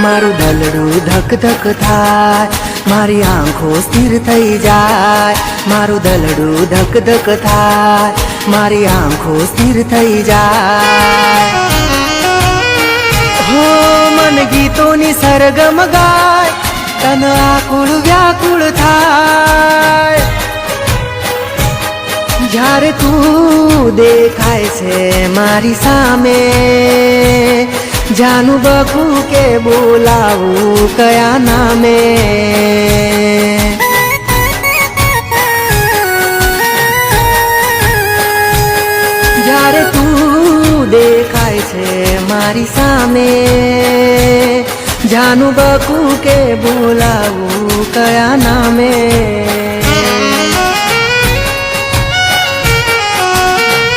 મારું દલડું ધક ધક થાય, મારી આંખો સ્થિર થઈ જાય, મારું દલડું ધક ધક થાય, મારી આંખો સ્થિર થઈ જાય. હો મન ગીતોની સરગમ ગાય, તન આકુળ વ્યાકુળ થાય. જ્યારે તું દેખાય છે મારી સામે, જાનું બકું કે બોલાવું કયા નામે. જ્યારે તું દેખાય છે મારી સામે, જાનું બકું કે બોલાવું કયા નામે.